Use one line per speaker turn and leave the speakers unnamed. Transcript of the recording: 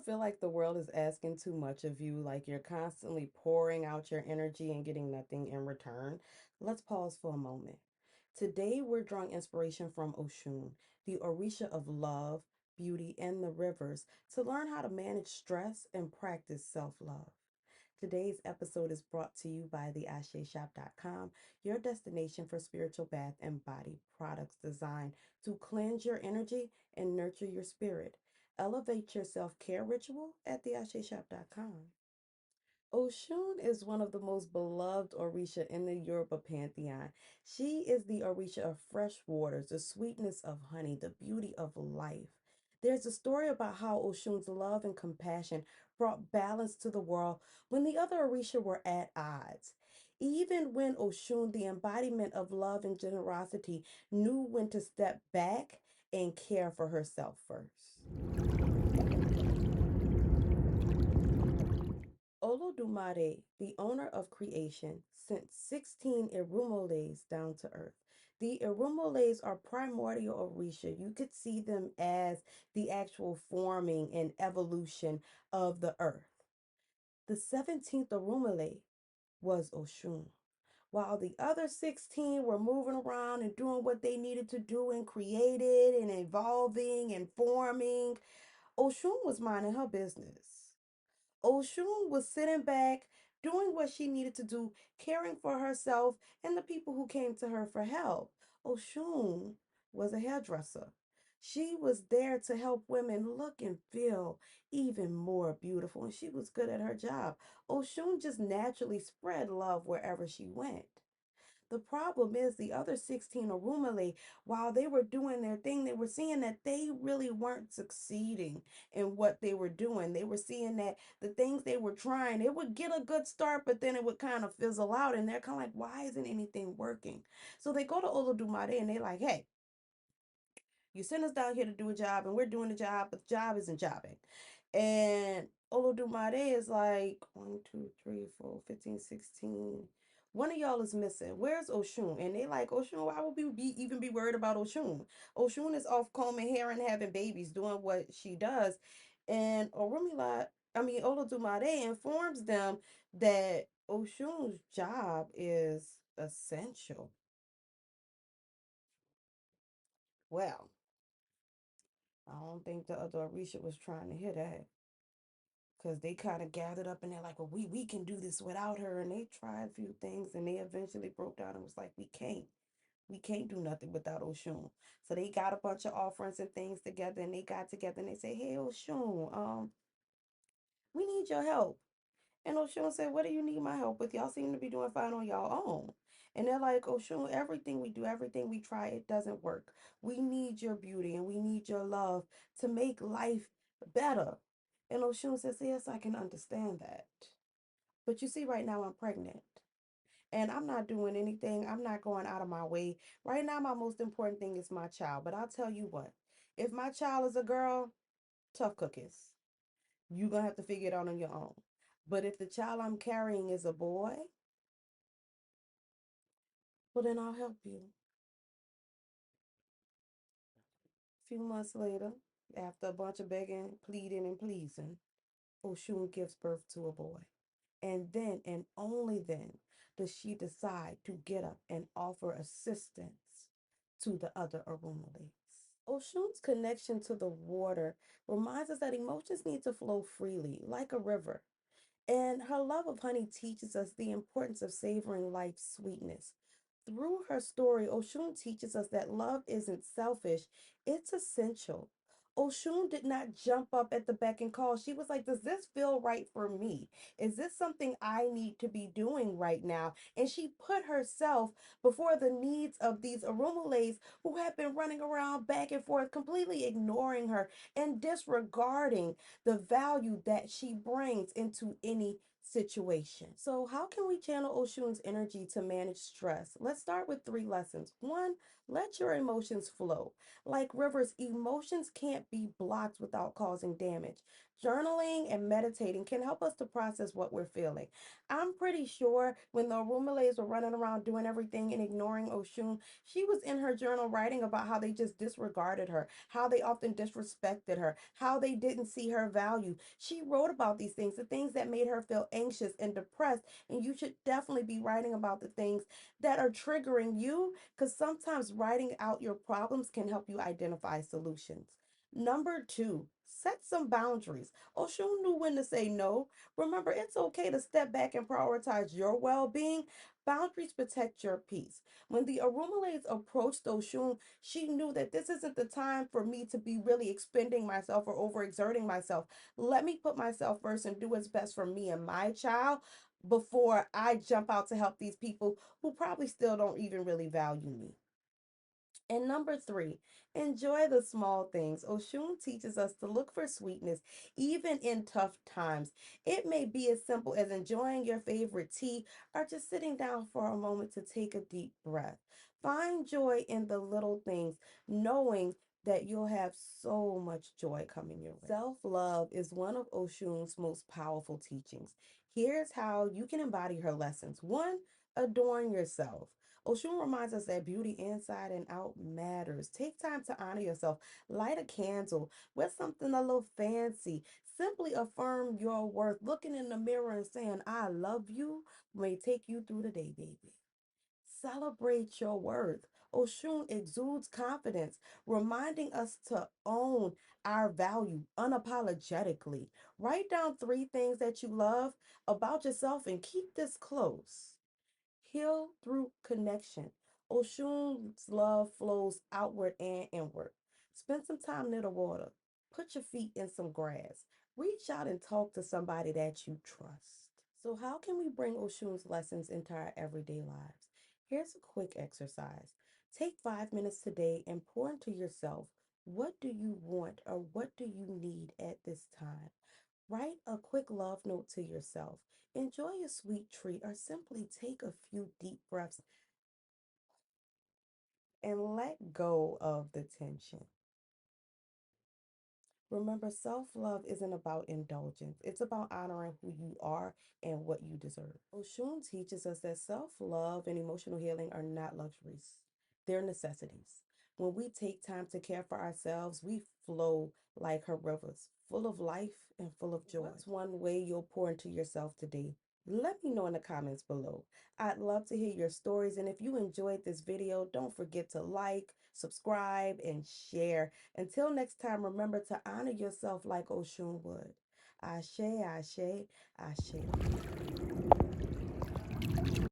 feel like the world is asking too much of you, like you're constantly pouring out your energy and getting nothing in return? Let's pause for a moment. Today, we're drawing inspiration from Oshun, the Orisha of love, beauty, and the rivers, to learn how to manage stress and practice self love. Today's episode is brought to you by theasheshop.com, your destination for spiritual bath and body products designed to cleanse your energy and nurture your spirit. Elevate your self care ritual at theasheshop.com. Oshun is one of the most beloved Orisha in the Yoruba pantheon. She is the Orisha of fresh waters, the sweetness of honey, the beauty of life. There's a story about how Oshun's love and compassion brought balance to the world when the other Orisha were at odds. Even when Oshun, the embodiment of love and generosity, knew when to step back and care for herself first. Olodumare, the owner of creation, sent 16 Irumoles down to earth. The Irumoles are primordial Orisha. You could see them as the actual forming and evolution of the earth. The 17th Irumole was Oshun. While the other 16 were moving around and doing what they needed to do and created and evolving and forming, Oshun was minding her business. Oshun was sitting back, doing what she needed to do, caring for herself and the people who came to her for help. Oshun was a hairdresser. She was there to help women look and feel even more beautiful, and she was good at her job. Oshun just naturally spread love wherever she went. The problem is the other 16 Orumale, while they were doing their thing, they were seeing that they really weren't succeeding in what they were doing. They were seeing that the things they were trying, it would get a good start, but then it would kind of fizzle out. And they're kind of like, why isn't anything working? So they go to Olodumare and they're like, hey, you sent us down here to do a job and we're doing the job, but the job isn't jobbing. And Olodumare is like 1, 2, 3, 4, 15, 16. One of y'all is missing. Where's Oshun? And they like, Oshun, why would we even be worried about Oshun? Oshun is off combing hair and having babies, doing what she does. And Olodumare informs them that Oshun's job is essential. Well, I don't think the other Orisha was trying to hear that because they kind of gathered up and they're like, well, we can do this without her. And they tried a few things and they eventually broke down and was like, we can't do nothing without Oshun. So they got a bunch of offerings and things together and they got together and they say, hey, Oshun, we need your help. And Oshun said, what do you need my help with? Y'all seem to be doing fine on y'all own. And they're like, Oshun, everything we do, everything we try, it doesn't work. We need your beauty and we need your love to make life better. And Oshun says, yes, I can understand that. But you see, right now I'm pregnant. And I'm not doing anything. I'm not going out of my way. Right now, my most important thing is my child. But I'll tell you what, if my child is a girl, tough cookies. You're going to have to figure it out on your own. But if the child I'm carrying is a boy, well, then I'll help you. A few months later, after a bunch of begging, pleading, and pleasing, Oshun gives birth to a boy. And then, and only then, does she decide to get up and offer assistance to the other Arumales. Oshun's connection to the water reminds us that emotions need to flow freely, like a river. And her love of honey teaches us the importance of savoring life's sweetness. Through her story, Oshun teaches us that love isn't selfish, it's essential. Oshun did not jump up at the beck and call. She was like, does this feel right for me? Is this something I need to be doing right now? And she put herself before the needs of these Arumales who had been running around back and forth, completely ignoring her and disregarding the value that she brings into any situation. So, how can we channel Oshun's energy to manage stress? Let's start with three lessons. One, Let your emotions flow. Like rivers, emotions can't be blocked without causing damage. Journaling and meditating can help us to process what we're feeling. I'm pretty sure when the Orumalays were running around doing everything and ignoring Oshun, she was in her journal writing about how they just disregarded her, how they often disrespected her, how they didn't see her value. She wrote about these things, the things that made her feel anxious and depressed. And you should definitely be writing about the things that are triggering you, because sometimes writing out your problems can help you identify solutions. Number two, set some boundaries. Oshun knew when to say no. Remember, it's okay to step back and prioritize your well being. Boundaries protect your peace. When the Arumalays approached Oshun, she knew that this isn't the time for me to be really expending myself or overexerting myself. Let me put myself first and do what's best for me and my child before I jump out to help these people who probably still don't even really value me. And number three, enjoy the small things. Oshun teaches us to look for sweetness even in tough times. It may be as simple as enjoying your favorite tea or just sitting down for a moment to take a deep breath. Find joy in the little things, knowing that you'll have so much joy coming your way. Self love is one of Oshun's most powerful teachings. Here's how you can embody her lessons. One, adorn yourself. Oshun reminds us that beauty inside and out matters. Take time to honor yourself. Light a candle. Wear something a little fancy. Simply affirm your worth. Looking in the mirror and saying, I love you, may take you through the day, baby. Celebrate your worth. Oshun exudes confidence, reminding us to own our value unapologetically. Write down three things that you love about yourself and keep this close. Heal through connection. Oshun's love flows outward and inward. Spend some time near the water. Put your feet in some grass. Reach out and talk to somebody that you trust. So, how can we bring Oshun's lessons into our everyday lives? Here's a quick exercise. Take 5 minutes today and pour into yourself. What do you want or what do you need at this time? Write a quick love note to yourself. Enjoy a sweet treat or simply take a few deep breaths and let go of the tension. Remember, self love isn't about indulgence, it's about honoring who you are and what you deserve. Oshun teaches us that self love and emotional healing are not luxuries, they're necessities. When we take time to care for ourselves, we flow like her rivers, full of life and full of joy. What's one way you'll pour into yourself today? Let me know in the comments below. I'd love to hear your stories. And if you enjoyed this video, don't forget to like, subscribe, and share. Until next time, remember to honor yourself like Oshun would. Ashe, ashe, ashe.